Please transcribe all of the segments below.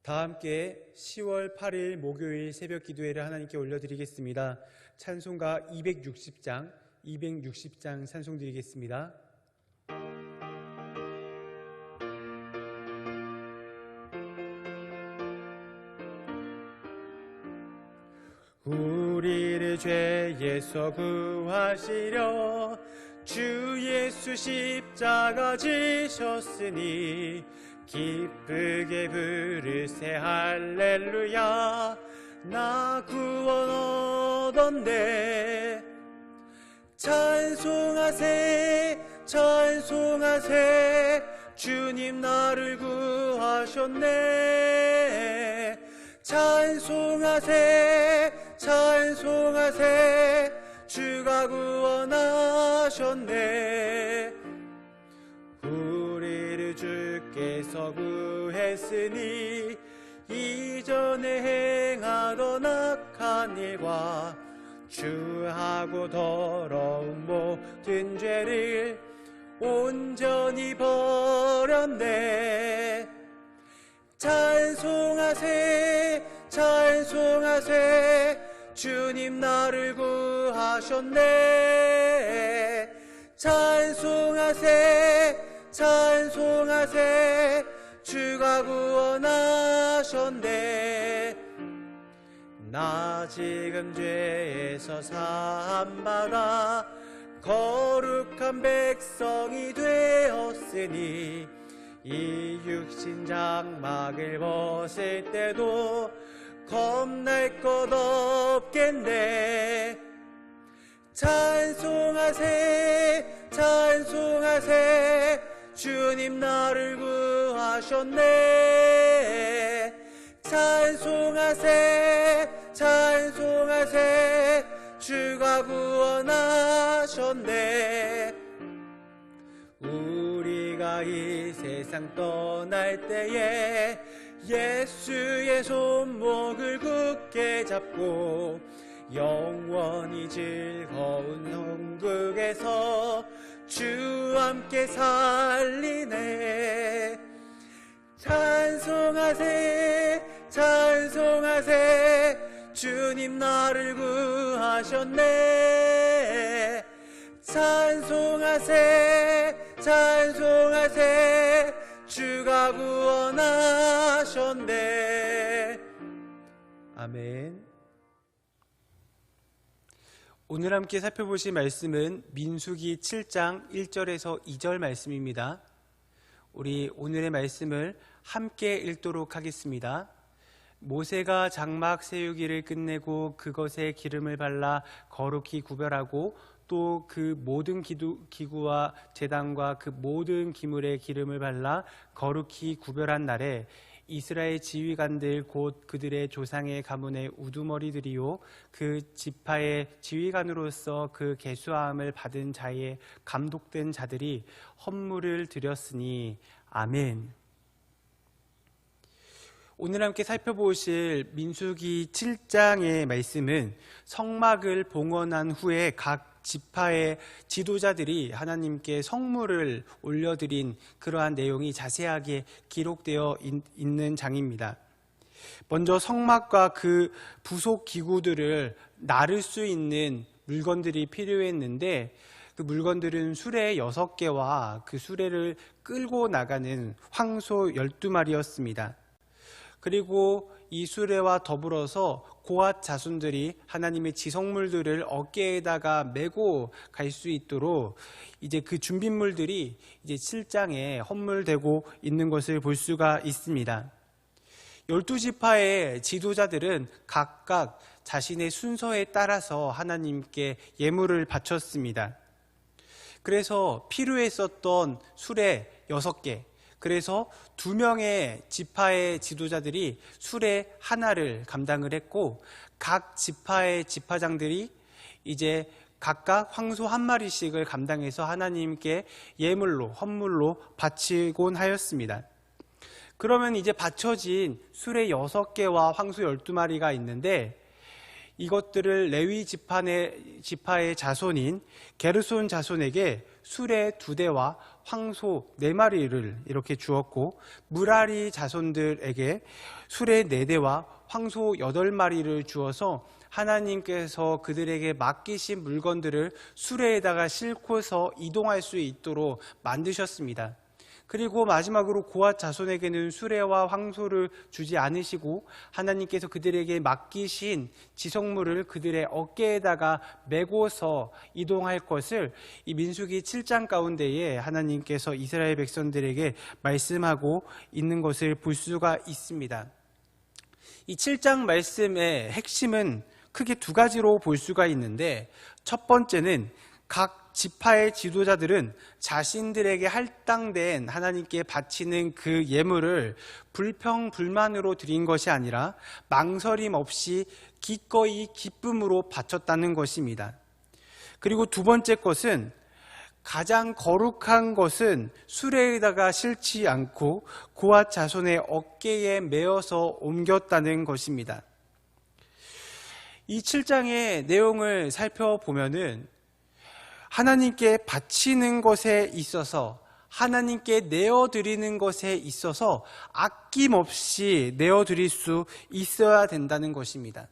다 함께 10월 8일 목요일 새벽 기도회를 하나님께 올려드리겠습니다. 찬송가 260장 찬송 드리겠습니다. 우리를 죄에서 구하시려 주 예수 십자가 지셨으니 기쁘게 부르세 할렐루야. 나 구원 얻었네. 찬송하세 찬송하세 주님 나를 구하셨네. 찬송하세 찬송하세 주가 구원하셨네. 우리를 주께서 구했으니 이전에 행하던 악한 일과 주하고 더러운 모든 죄를 온전히 버렸네. 찬송하세 찬송하세 주님 나를 구하셨네. 찬송하세 찬송하세 주가 구원하셨네. 나 지금 죄에서 사함받아 거룩한 백성이 되었으니 이 육신 장막을 벗을 때도 겁날 것 없겠네. 찬송하세 찬송하세 주님 나를 구하셨네. 찬송하세 찬송하세 주가 구원하셨네. 우리가 이 세상 떠날 때에 예수의 손목을 굳게 잡고 영원히 즐거운 천국에서 주와 함께 살리네. 찬송하세 찬송하세 주님 나를 구하셨네. 찬송하세 찬송하세 주가 구원하셨네. 아멘. 오늘 함께 살펴보실 말씀은 민수기 7장 1절에서 2절 말씀입니다. 우리 오늘의 말씀을 함께 읽도록 하겠습니다. 모세가 장막 세우기를 끝내고 그것에 기름을 발라 거룩히 구별하고 또 그 모든 기구와 제단과 그 모든 기물에 기름을 발라 거룩히 구별한 날에 이스라엘 지휘관들 곧 그들의 조상의 가문의 우두머리들이요 그 지파의 지휘관으로서 그 계수함을 받은 자의 감독된 자들이 헌물을 드렸으니 아멘. 오늘 함께 살펴보실 민수기 7장의 말씀은 성막을 봉헌한 후에 각 지파의 지도자들이 하나님께 성물을 올려드린 그러한 내용이 자세하게 기록되어 있는 장입니다. 먼저 성막과 그 부속 기구들을 나를 수 있는 물건들이 필요했는데 그 물건들은 수레 6개와 그 수레를 끌고 나가는 황소 12마리였습니다. 그리고 이 수레와 더불어서 고앗 자손들이 하나님의 지성물들을 어깨에다가 메고 갈 수 있도록 이제 그 준비물들이 이제 7장에 헌물되고 있는 것을 볼 수가 있습니다. 12지파의 지도자들은 각각 자신의 순서에 따라서 하나님께 예물을 바쳤습니다. 그래서 필요했었던 수레 6개, 그래서 2명의 지파의 지도자들이 수레 하나를 감당을 했고 각 지파의 지파장들이 이제 각각 황소 1마리씩을 감당해서 하나님께 예물로 헌물로 바치곤 하였습니다. 그러면 이제 바쳐진 수레 6개와 황소 12마리가 있는데 이것들을 레위 지파의 자손인 게르손 자손에게 수레 2대와 황소 4마리를 이렇게 주었고, 무라리 자손들에게 수레 4대와 황소 8마리를 주어서 하나님께서 그들에게 맡기신 물건들을 수레에다가 싣고서 이동할 수 있도록 만드셨습니다. 그리고 마지막으로 고앗 자손에게는 수레와 황소를 주지 않으시고 하나님께서 그들에게 맡기신 지성물을 그들의 어깨에다가 메고서 이동할 것을 이 민수기 7장 가운데에 하나님께서 이스라엘 백성들에게 말씀하고 있는 것을 볼 수가 있습니다. 이 7장 말씀의 핵심은 크게 2가지로 볼 수가 있는데, 첫 번째는 각 지파의 지도자들은 자신들에게 할당된 하나님께 바치는 그 예물을 불평불만으로 드린 것이 아니라 망설임 없이 기꺼이 기쁨으로 바쳤다는 것입니다. 그리고 2번째 것은 가장 거룩한 것은 수레에다가 실지 않고 고앗 자손의 어깨에 메어서 옮겼다는 것입니다. 이 7장의 내용을 살펴보면은 하나님께 바치는 것에 있어서, 하나님께 내어드리는 것에 있어서 아낌없이 내어드릴 수 있어야 된다는 것입니다.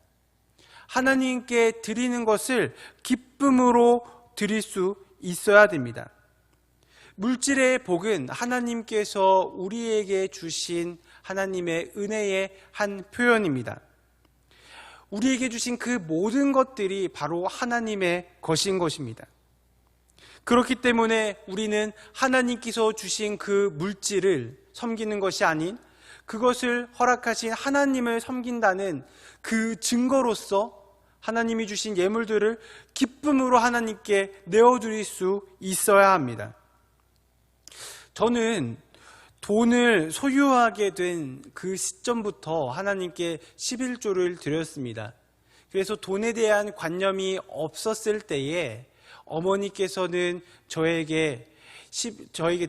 하나님께 드리는 것을 기쁨으로 드릴 수 있어야 됩니다. 물질의 복은 하나님께서 우리에게 주신 하나님의 은혜의 한 표현입니다. 우리에게 주신 그 모든 것들이 바로 하나님의 것인 것입니다. 그렇기 때문에 우리는 하나님께서 주신 그 물질을 섬기는 것이 아닌 그것을 허락하신 하나님을 섬긴다는 그 증거로서 하나님이 주신 예물들을 기쁨으로 하나님께 내어드릴 수 있어야 합니다. 저는 돈을 소유하게 된 그 시점부터 하나님께 11조를 드렸습니다. 그래서 돈에 대한 관념이 없었을 때에 어머니께서는 저에게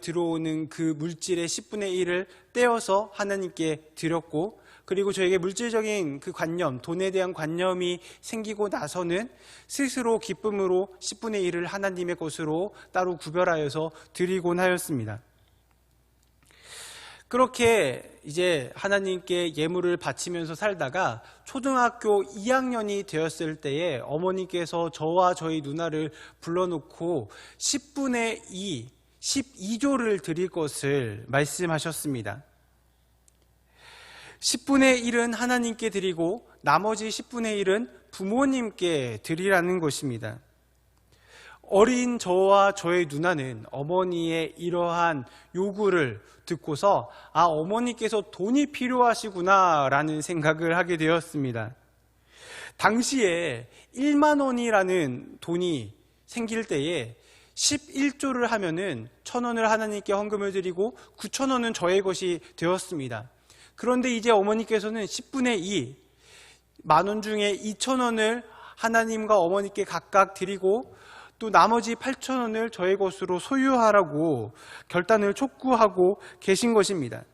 들어오는 그 물질의 10분의 1을 떼어서 하나님께 드렸고, 그리고 저에게 물질적인 그 관념, 돈에 대한 관념이 생기고 나서는 스스로 기쁨으로 10분의 1을 하나님의 것으로 따로 구별하여서 드리곤 하였습니다. 그렇게 이제 하나님께 예물을 바치면서 살다가 초등학교 2학년이 되었을 때에 어머니께서 저와 저희 누나를 불러놓고 10분의 2, 12조를 드릴 것을 말씀하셨습니다. 10분의 1은 하나님께 드리고 나머지 10분의 1은 부모님께 드리라는 것입니다. 어린 저와 저의 누나는 어머니의 이러한 요구를 듣고서 어머니께서 돈이 필요하시구나 라는 생각을 하게 되었습니다. 당시에 1만 원이라는 돈이 생길 때에 11조를 하면은 1,000원을 하나님께 헌금을 드리고 9,000원은 저의 것이 되었습니다. 그런데 이제 어머니께서는 10분의 2, 10,000원 중에 2,000원을 하나님과 어머니께 각각 드리고 또 나머지 8,000원을 저의 것으로 소유하라고 결단을 촉구하고 계신 것입니다.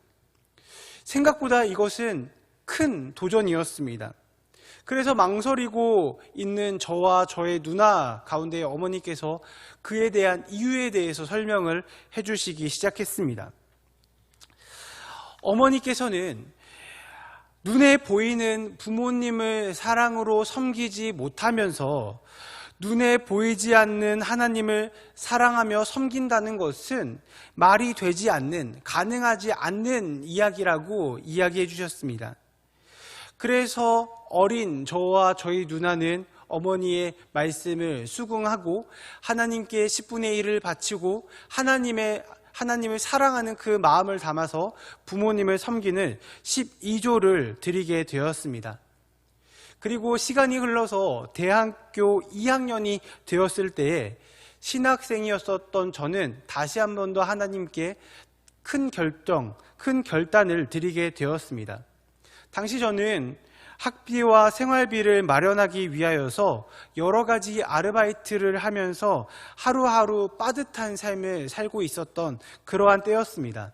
생각보다 이것은 큰 도전이었습니다. 그래서 망설이고 있는 저와 저의 누나 가운데 어머니께서 그에 대한 이유에 대해서 설명을 해주시기 시작했습니다. 어머니께서는 눈에 보이는 부모님을 사랑으로 섬기지 못하면서 눈에 보이지 않는 하나님을 사랑하며 섬긴다는 것은 말이 되지 않는, 가능하지 않는 이야기라고 이야기해 주셨습니다. 그래서 어린 저와 저희 누나는 어머니의 말씀을 수긍하고 하나님께 10분의 1을 바치고 하나님을 사랑하는 그 마음을 담아서 부모님을 섬기는 12조를 드리게 되었습니다. 그리고 시간이 흘러서 대학교 2학년이 되었을 때에 신학생이었었던 저는 다시 한 번 더 하나님께 큰 결단을 드리게 되었습니다. 당시 저는 학비와 생활비를 마련하기 위하여서 여러 가지 아르바이트를 하면서 하루하루 빠듯한 삶을 살고 있었던 그러한 때였습니다.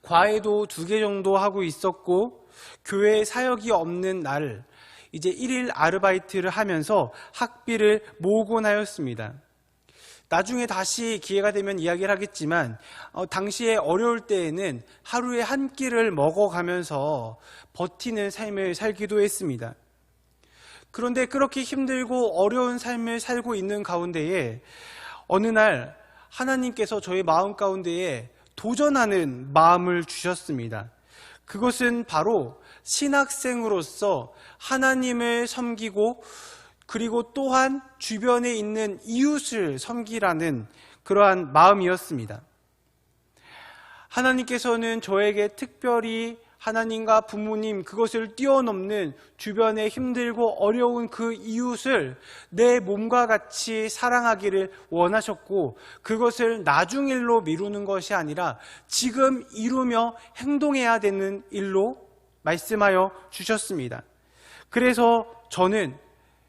과외도 2개 정도 하고 있었고 교회 사역이 없는 날 이제 1일 아르바이트를 하면서 학비를 모으곤 하였습니다. 나중에 다시 기회가 되면 이야기를 하겠지만 당시에 어려울 때에는 하루에 한 끼를 먹어가면서 버티는 삶을 살기도 했습니다. 그런데 그렇게 힘들고 어려운 삶을 살고 있는 가운데에 어느 날 하나님께서 저의 마음 가운데에 도전하는 마음을 주셨습니다. 그것은 바로 신학생으로서 하나님을 섬기고 그리고 또한 주변에 있는 이웃을 섬기라는 그러한 마음이었습니다. 하나님께서는 저에게 특별히 하나님과 부모님 그것을 뛰어넘는 주변에 힘들고 어려운 그 이웃을 내 몸과 같이 사랑하기를 원하셨고 그것을 나중 일로 미루는 것이 아니라 지금 이루며 행동해야 되는 일로 말씀하여 주셨습니다. 그래서 저는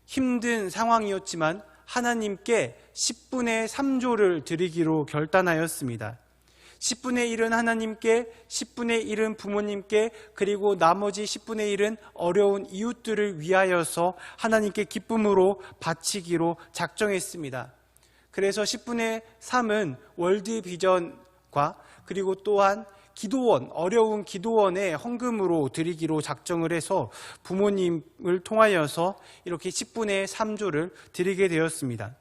힘든 상황이었지만 하나님께 10분의 3조를 드리기로 결단하였습니다. 10분의 1은 하나님께, 10분의 1은 부모님께, 그리고 나머지 10분의 1은 어려운 이웃들을 위하여서 하나님께 기쁨으로 바치기로 작정했습니다. 그래서 10분의 3은 월드비전과 그리고 또한 기도원, 어려운 기도원에 헌금으로 드리기로 작정을 해서 부모님을 통하여서 이렇게 10분의 3조를 드리게 되었습니다.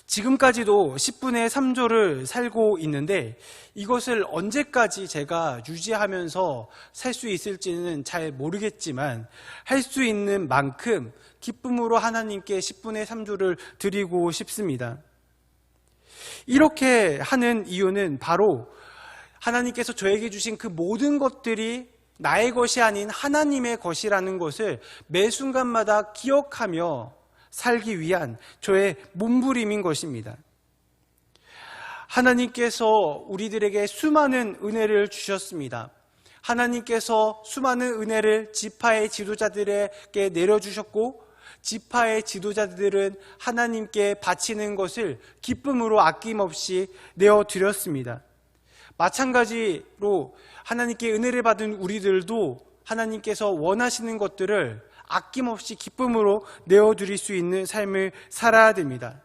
지금까지도 10분의 3조를 살고 있는데 이것을 언제까지 제가 유지하면서 살 수 있을지는 잘 모르겠지만 할 수 있는 만큼 기쁨으로 하나님께 10분의 3조를 드리고 싶습니다. 이렇게 하는 이유는 바로 하나님께서 저에게 주신 그 모든 것들이 나의 것이 아닌 하나님의 것이라는 것을 매 순간마다 기억하며 살기 위한 저의 몸부림인 것입니다. 하나님께서 우리들에게 수많은 은혜를 주셨습니다. 하나님께서 수많은 은혜를 지파의 지도자들에게 내려주셨고 지파의 지도자들은 하나님께 바치는 것을 기쁨으로 아낌없이 내어드렸습니다. 마찬가지로 하나님께 은혜를 받은 우리들도 하나님께서 원하시는 것들을 아낌없이 기쁨으로 내어드릴 수 있는 삶을 살아야 됩니다.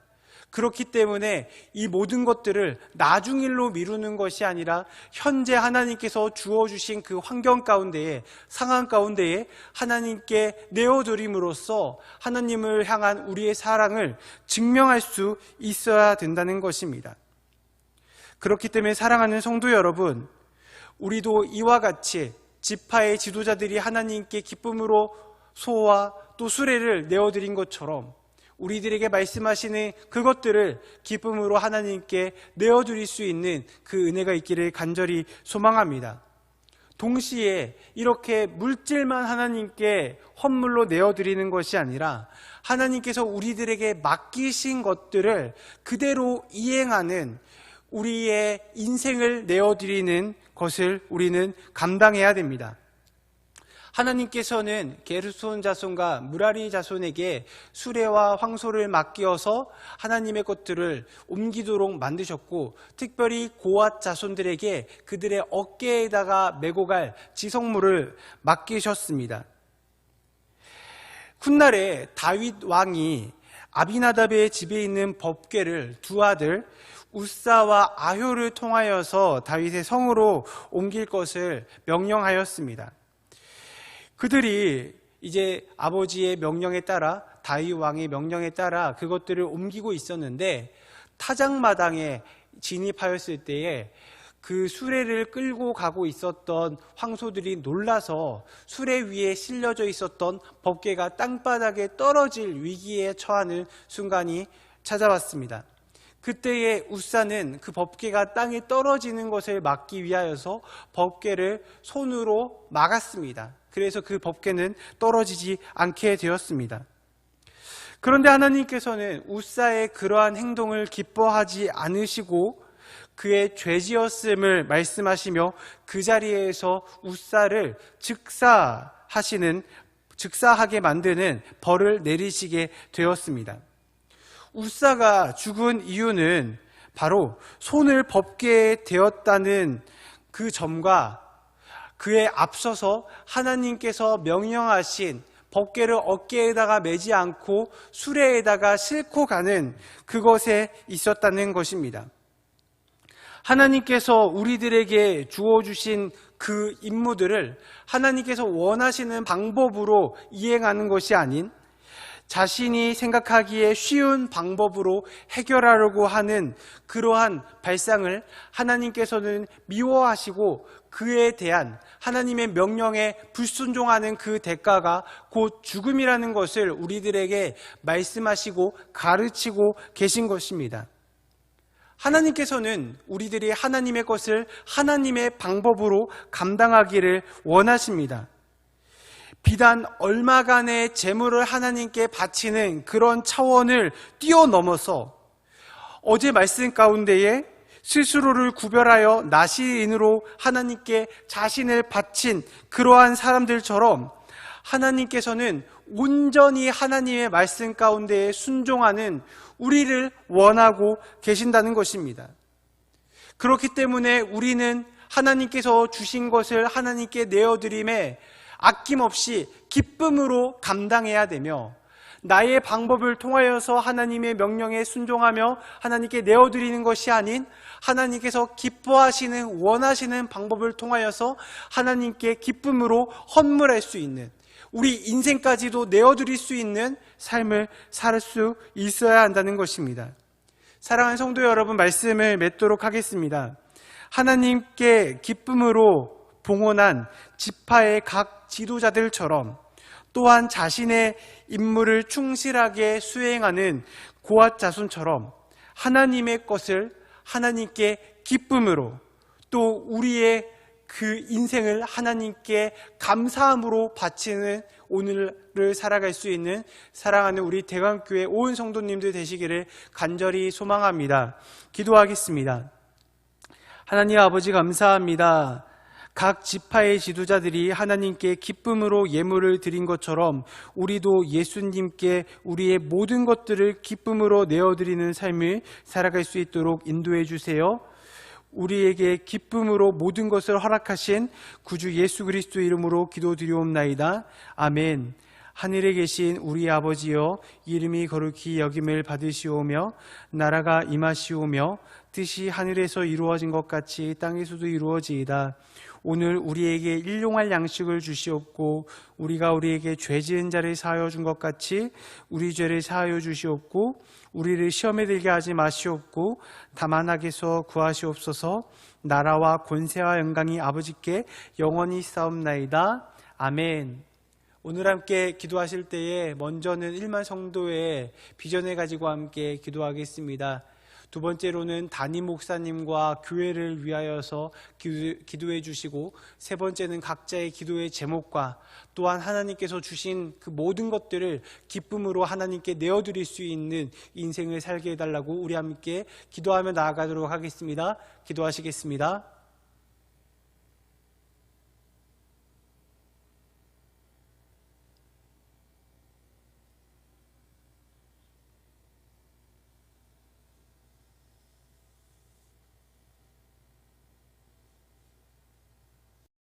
그렇기 때문에 이 모든 것들을 나중 일로 미루는 것이 아니라 현재 하나님께서 주어주신 그 환경 가운데에, 상황 가운데에 하나님께 내어드림으로써 하나님을 향한 우리의 사랑을 증명할 수 있어야 된다는 것입니다. 그렇기 때문에 사랑하는 성도 여러분, 우리도 이와 같이 지파의 지도자들이 하나님께 기쁨으로 소와 또 수레를 내어드린 것처럼 우리들에게 말씀하시는 그것들을 기쁨으로 하나님께 내어드릴 수 있는 그 은혜가 있기를 간절히 소망합니다. 동시에 이렇게 물질만 하나님께 헌물로 내어드리는 것이 아니라 하나님께서 우리들에게 맡기신 것들을 그대로 이행하는 우리의 인생을 내어드리는 것을 우리는 감당해야 됩니다. 하나님께서는 게르손 자손과 무라리 자손에게 수레와 황소를 맡겨서 하나님의 것들을 옮기도록 만드셨고 특별히 고앗 자손들에게 그들의 어깨에다가 메고 갈 지성물을 맡기셨습니다. 훗날에 다윗 왕이 아비나답의 집에 있는 법궤를 두 아들 우사와 아효를 통하여서 다윗의 성으로 옮길 것을 명령하였습니다. 그들이 이제 아버지의 명령에 따라 다윗 왕의 명령에 따라 그것들을 옮기고 있었는데 타작마당에 진입하였을 때에 그 수레를 끌고 가고 있었던 황소들이 놀라서 수레 위에 실려져 있었던 법궤가 땅바닥에 떨어질 위기에 처하는 순간이 찾아왔습니다. 그때에 우사는 그 법궤가 땅에 떨어지는 것을 막기 위하여서 법궤를 손으로 막았습니다. 그래서 그 법궤는 떨어지지 않게 되었습니다. 그런데 하나님께서는 우사의 그러한 행동을 기뻐하지 않으시고 그의 죄지었음을 말씀하시며 그 자리에서 우사를 즉사하게 만드는 벌을 내리시게 되었습니다. 우사가 죽은 이유는 바로 손을 법궤에 대었다는 그 점과 그에 앞서서 하나님께서 명령하신 법궤를 어깨에다가 매지 않고 수레에다가 싣고 가는 그것에 있었다는 것입니다. 하나님께서 우리들에게 주어주신 그 임무들을 하나님께서 원하시는 방법으로 이행하는 것이 아닌 자신이 생각하기에 쉬운 방법으로 해결하려고 하는 그러한 발상을 하나님께서는 미워하시고 그에 대한 하나님의 명령에 불순종하는 그 대가가 곧 죽음이라는 것을 우리들에게 말씀하시고 가르치고 계신 것입니다. 하나님께서는 우리들이 하나님의 것을 하나님의 방법으로 감당하기를 원하십니다. 비단 얼마간의 재물을 하나님께 바치는 그런 차원을 뛰어넘어서 어제 말씀 가운데에 스스로를 구별하여 나시인으로 하나님께 자신을 바친 그러한 사람들처럼 하나님께서는 온전히 하나님의 말씀 가운데에 순종하는 우리를 원하고 계신다는 것입니다. 그렇기 때문에 우리는 하나님께서 주신 것을 하나님께 내어드림에 아낌없이 기쁨으로 감당해야 되며 나의 방법을 통하여서 하나님의 명령에 순종하며 하나님께 내어드리는 것이 아닌 하나님께서 기뻐하시는 원하시는 방법을 통하여서 하나님께 기쁨으로 헌물할 수 있는 우리 인생까지도 내어드릴 수 있는 삶을 살 수 있어야 한다는 것입니다. 사랑하는 성도 여러분, 말씀을 맺도록 하겠습니다. 하나님께 기쁨으로 봉헌한 지파의 각 지도자들처럼 또한 자신의 임무를 충실하게 수행하는 고앗 자손처럼 하나님의 것을 하나님께 기쁨으로 또 우리의 그 인생을 하나님께 감사함으로 바치는 오늘을 살아갈 수 있는 사랑하는 우리 대강교회 온 성도님들 되시기를 간절히 소망합니다. 기도하겠습니다. 하나님 아버지 감사합니다. 각 지파의 지도자들이 하나님께 기쁨으로 예물을 드린 것처럼 우리도 예수님께 우리의 모든 것들을 기쁨으로 내어드리는 삶을 살아갈 수 있도록 인도해 주세요. 우리에게 기쁨으로 모든 것을 허락하신 구주 예수 그리스도 이름으로 기도드리옵나이다. 아멘. 하늘에 계신 우리 아버지여, 이름이 거룩히 여김을 받으시오며 나라가 임하시오며 뜻이 하늘에서 이루어진 것 같이 땅에서도 이루어지이다. 오늘 우리에게 일용할 양식을 주시옵고 우리가 우리에게 죄 지은 자를 사하여 준 것 같이 우리 죄를 사하여 주시옵고 우리를 시험에 들게 하지 마시옵고 다만 악에서 구하시옵소서. 나라와 권세와 영광이 아버지께 영원히 있사옵나이다. 아멘. 오늘 함께 기도하실 때에 먼저는 1만 성도의 비전을 가지고 함께 기도하겠습니다. 두 번째로는 담임 목사님과 교회를 위하여서 기도해 주시고, 세 번째는 각자의 기도의 제목과 또한 하나님께서 주신 그 모든 것들을 기쁨으로 하나님께 내어드릴 수 있는 인생을 살게 해달라고 우리 함께 기도하며 나아가도록 하겠습니다. 기도하시겠습니다.